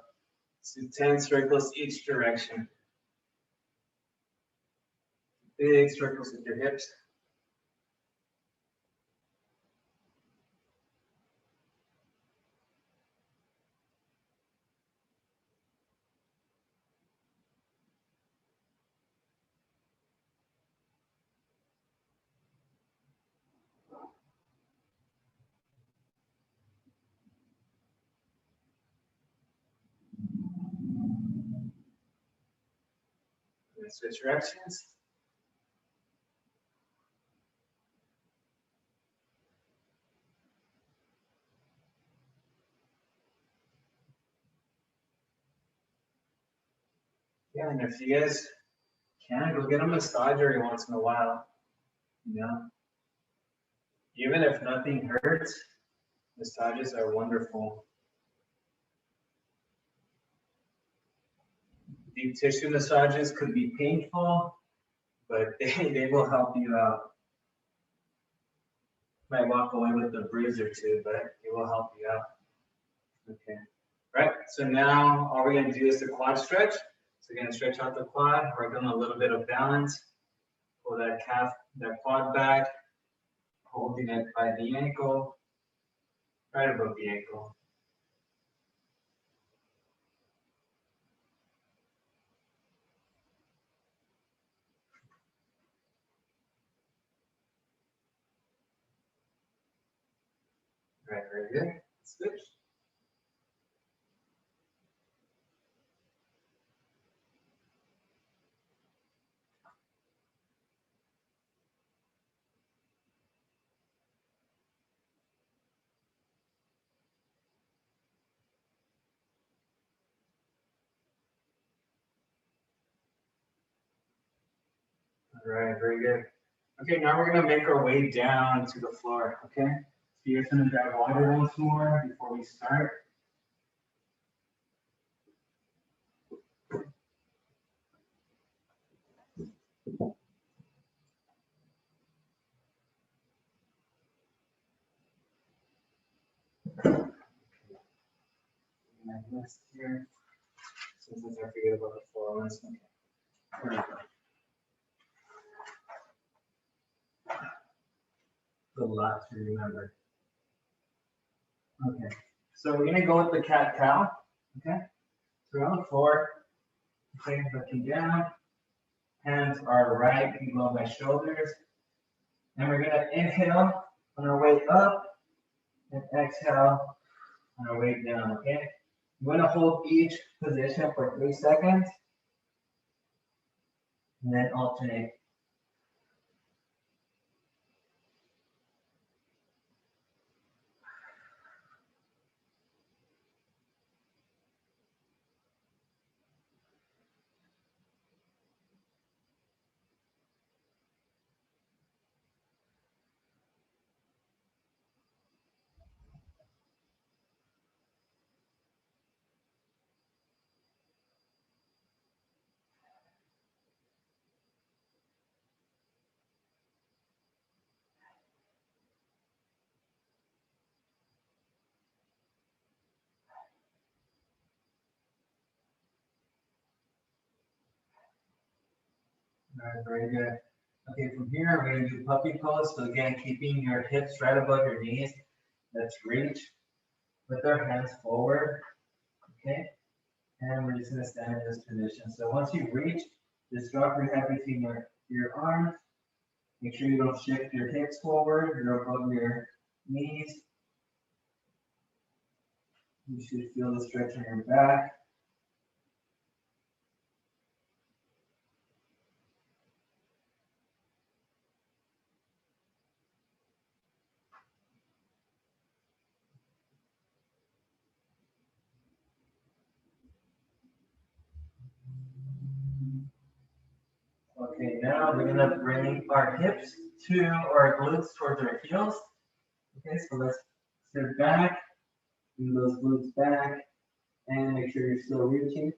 let's do 10 circles each direction. Big circles with your hips. And switch directions. Yeah, and if you guys can, go get a massage every once in a while. You know, even if nothing hurts, massages are wonderful. Deep tissue massages could be painful, but they will help you out. Might walk away with a bruise or two, but it will help you out. Okay. Right. So now all we're going to do is the quad stretch. So we're going to stretch out the quad, work on a little bit of balance. Pull that calf, that quad back, holding it by the ankle, right above the ankle. Right, very good. Switch. All right, very good. Okay, now we're gonna make our way down to the floor, okay? So you're just gonna grab water once more before we start. My list here. Sometimes I forget about the floor ones. Okay. There we go. A lot to remember. Okay, so we're gonna go with the cat cow. Okay, so we're on the floor, okay, looking down. Hands are right below my shoulders, and we're gonna inhale on our way up and exhale on our way down. Okay, you want to hold each position for 3 seconds, and then alternate. All right, very good. Okay, from here, we're going to do puppy pose. So again, keeping your hips right above your knees. Let's reach with our hands forward. Okay, and we're just going to stand in this position. So once you reach, just drop your head between your arms. Make sure you don't shift your hips forward. You're above your knees. You should feel the stretch in your back. Okay, now we're going to bring our hips to our glutes towards our heels. Okay, so let's sit back, bring those glutes back, and make sure you're still reaching.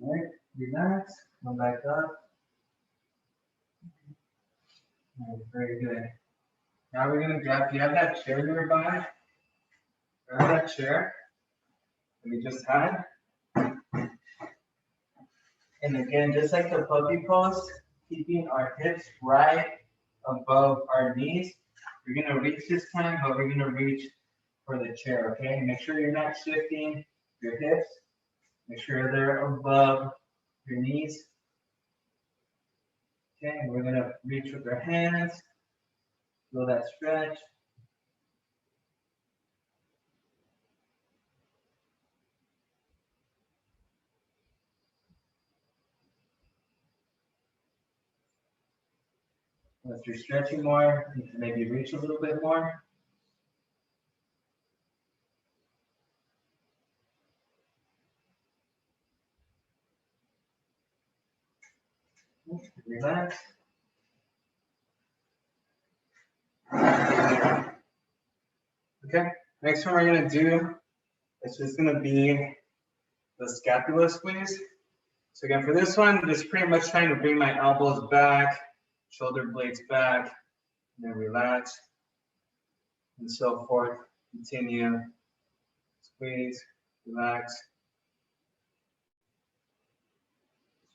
All right, relax, come back up. All right, very good. Now we're going to grab, if you have that chair nearby, grab that chair that we just had. And again, just like the puppy pose, keeping our hips right above our knees. We're going to reach this time, but we're going to reach for the chair, okay? Make sure you're not shifting your hips. Make sure they're above your knees. Okay, we're going to reach with our hands. Feel that stretch. If you're stretching more, you can maybe reach a little bit more. Relax. Okay, next one we're going to do, it's just going to be the scapula squeeze. So again, for this one, just pretty much trying to bring my elbows back, shoulder blades back, and then relax, and so forth. Continue, squeeze, relax.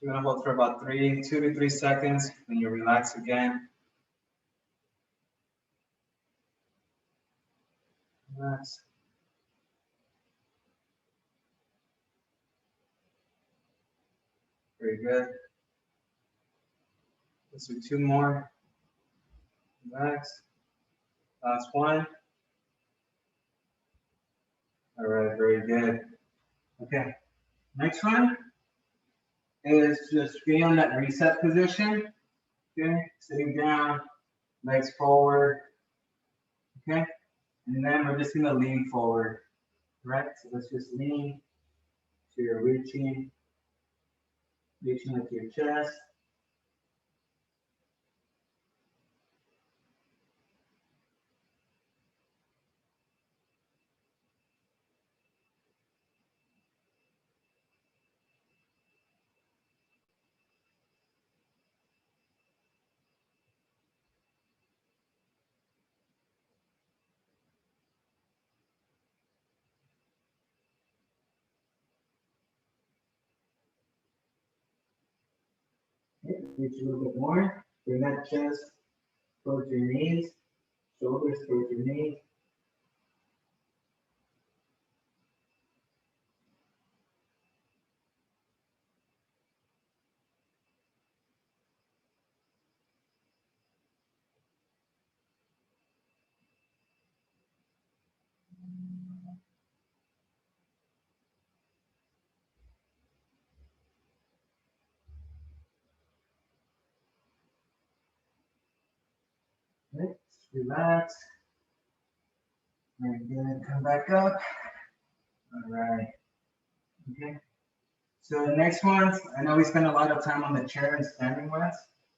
So you're gonna hold for about 2 to 3 seconds, then you relax again. Relax. Very good. Let's do 2 more. Relax. Last one. All right, very good. Okay, next one is just feeling that reset position. Okay, sitting down, legs forward. Okay, and then we're just gonna lean forward. Right, so let's just lean. So you're reaching with your chest. Okay, reach a little bit more. Bring that chest towards your knees, shoulders towards your knees. Okay, relax. Very good. Come back up. All right. Okay. So the next ones, I know we spend a lot of time on the chair and standing ones.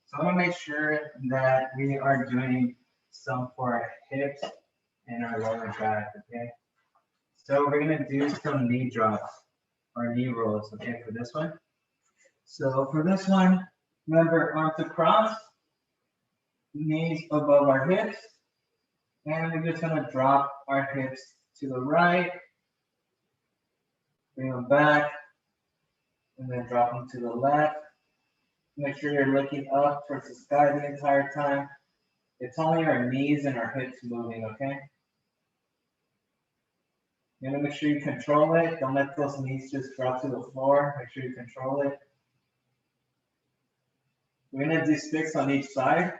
So I want to make sure that we are doing some for our hips and our lower back, okay? So we're gonna do some knee drops or knee rolls, okay, for this one. So for this one, remember arms across, knees above our hips, and we're just gonna drop our hips to the right, bring them back, and then drop them to the left. Make sure you're looking up towards the sky the entire time. It's only our knees and our hips moving, okay? You're gonna make sure you control it. Don't let those knees just drop to the floor. Make sure you control it. We're gonna do 6 on each side.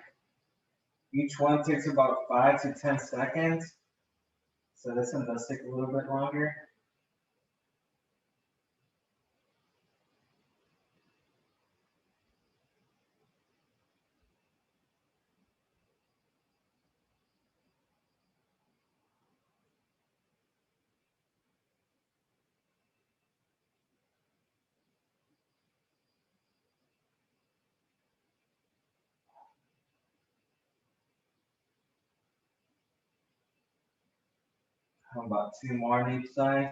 Each one takes about 5 to 10 seconds. So this one does take a little bit longer. How about 2 more on each side?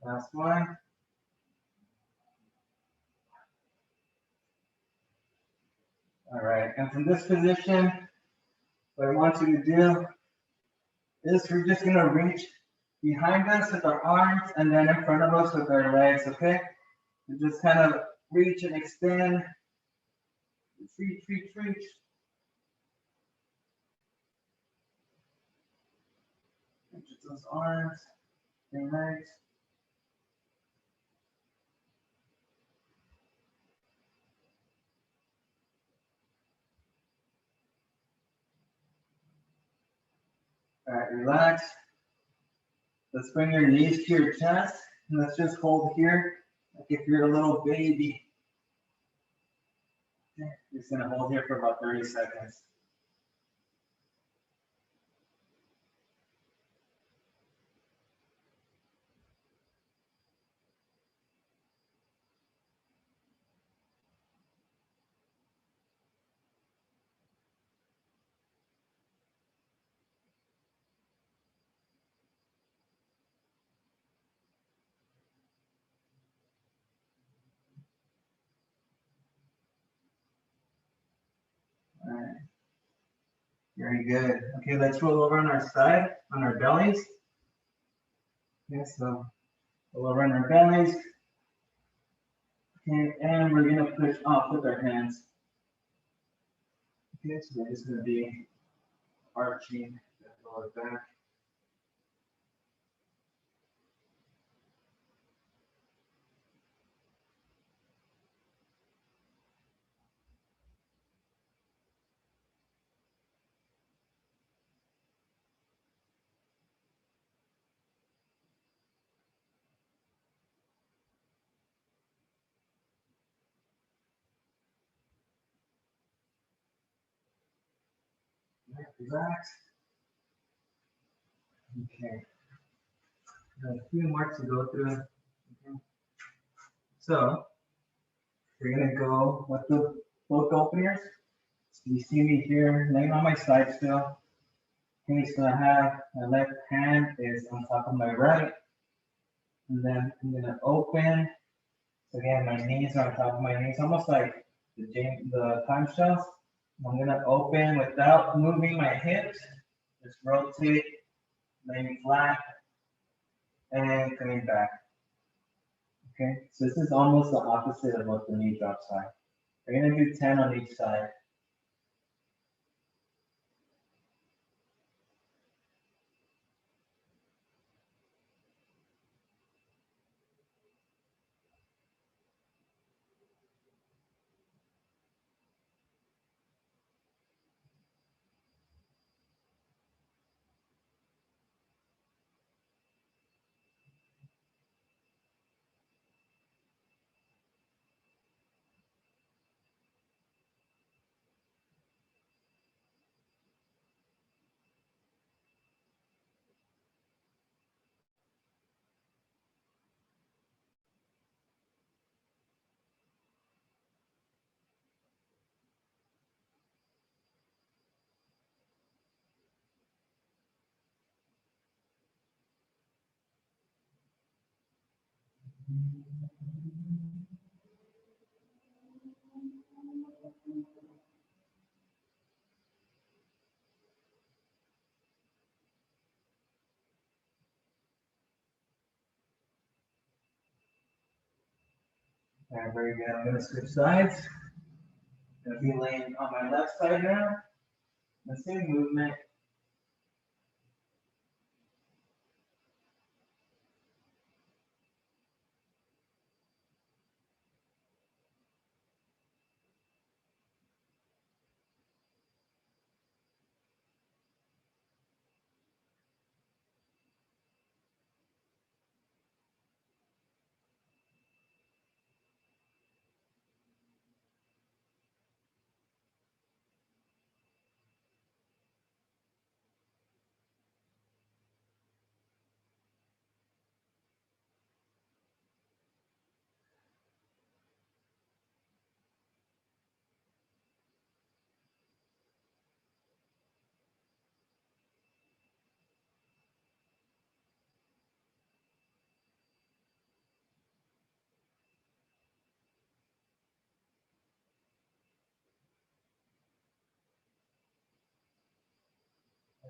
Last one. All right, and from this position, what I want you to do is we're just gonna reach behind us with our arms and then in front of us with our legs, okay? And just kind of reach and extend. Reach, reach, reach. Reach with those arms and legs. All right, relax. Let's bring your knees to your chest and let's just hold here like if you're a little baby. Okay. Just gonna hold here for about 30 seconds. All right. Very good. Okay, let's roll over on our side, on our bellies. Okay, so roll over on our bellies. Okay, and we're gonna push up with our hands. Okay, so we're just gonna be arching that lower back. Right, relax. Okay. Got a few more to go through. Okay. So we're gonna go with the both openers. So you see me here laying on my side still. Okay, so I have my left hand is on top of my right. And then I'm gonna open. So again, my knees are on top of my knees, almost like the time shells. I'm gonna open without moving my hips. Just rotate, laying flat, and coming back. Okay, so this is almost the opposite of what the knee drops are. We're gonna do 10 on each side. All right, very good. I'm going to switch sides. I'm going to be laying on my left side now. The same movement.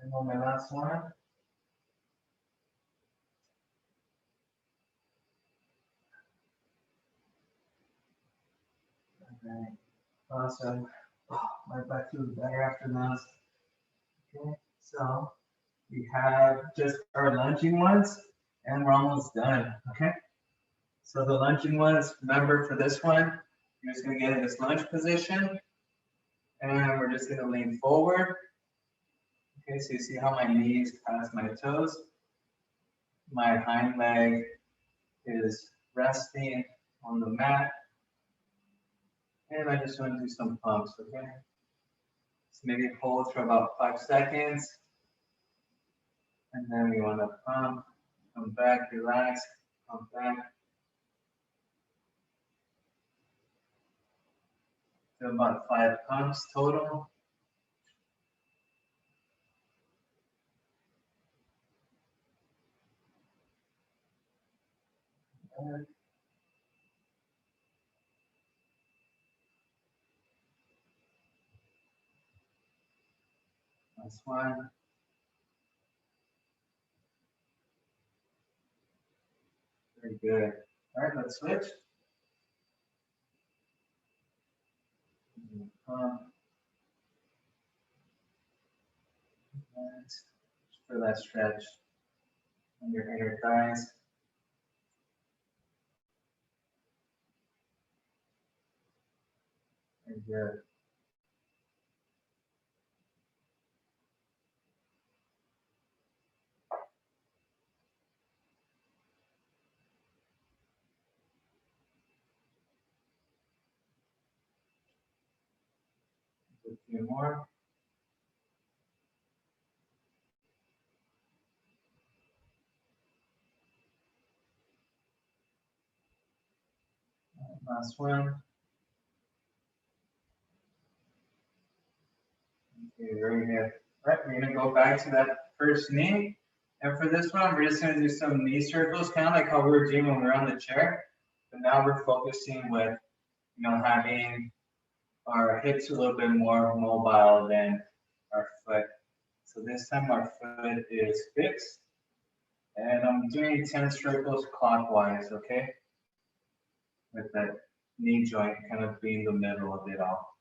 And on my last one. Okay, awesome. Oh, my butt feels better after those. Okay, so we have just our lunging ones, and we're almost done. Okay, so the lunging ones, remember for this one, you're just going to get in this lunge position, and we're just going to lean forward. Okay, so you see how my knees pass my toes. My hind leg is resting on the mat. And I just want to do some pumps, okay? So maybe hold for about 5 seconds. And then we want to pump, come back, relax, pump back. Do about 5 pumps total. Last one. Very good. All right, let's switch. Pump. Just for that stretch on your inner thighs. Very good. A few more. Last one. Okay, very good. All right, we're gonna go back to that first knee. And for this one, we're just gonna do some knee circles, kind of like how we were doing when we were on the chair. But now we're focusing with, having our hips a little bit more mobile than our foot. So this time our foot is fixed. And I'm doing 10 circles clockwise, okay? With that knee joint kind of being the middle of it all.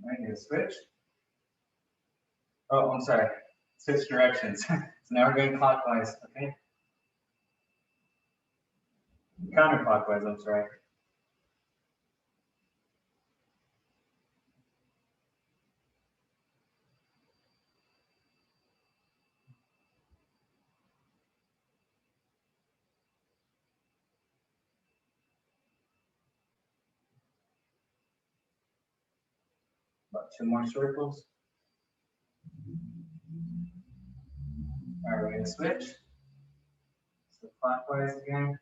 I need to switch. Oh, I'm sorry. Switch directions. So now we're going clockwise, okay? Counterclockwise, I'm sorry. About 2 more circles. All right, we're gonna switch. So clockwise again.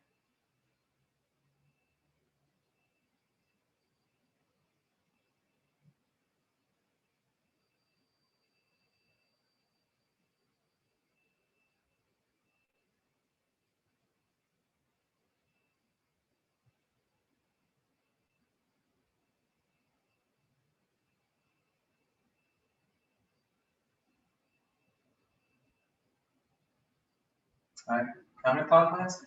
All right, counterclockwise.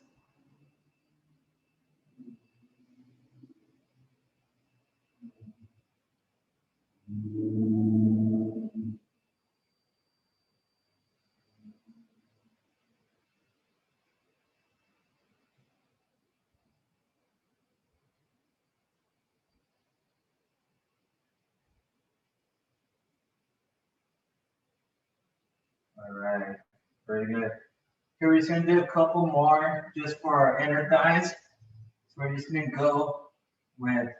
All right, very good. Here we're just gonna do a couple more just for our inner thighs. So we're just gonna go with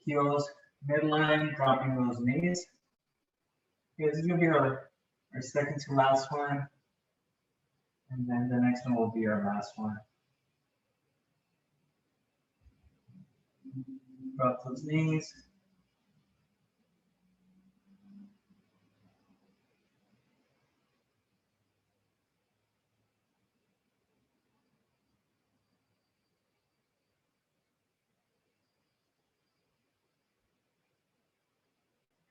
heels midline, dropping those knees. Okay, this is gonna be our second to last one. And then the next one will be our last one. Drop those knees.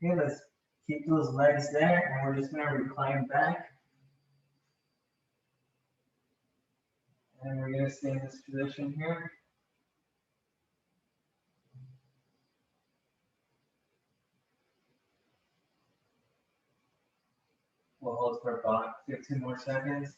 Okay, let's keep those legs there, and we're just gonna recline back. And we're gonna stay in this position here. We'll hold for about 15 more seconds.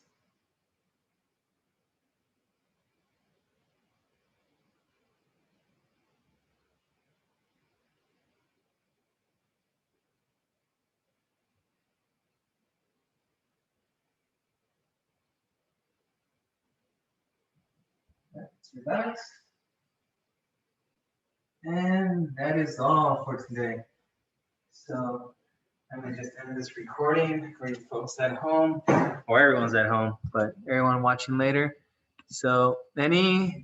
Let's relax. And that is all for today. So I'm gonna just end this recording for you folks at home, or everyone's at home, but everyone watching later. So any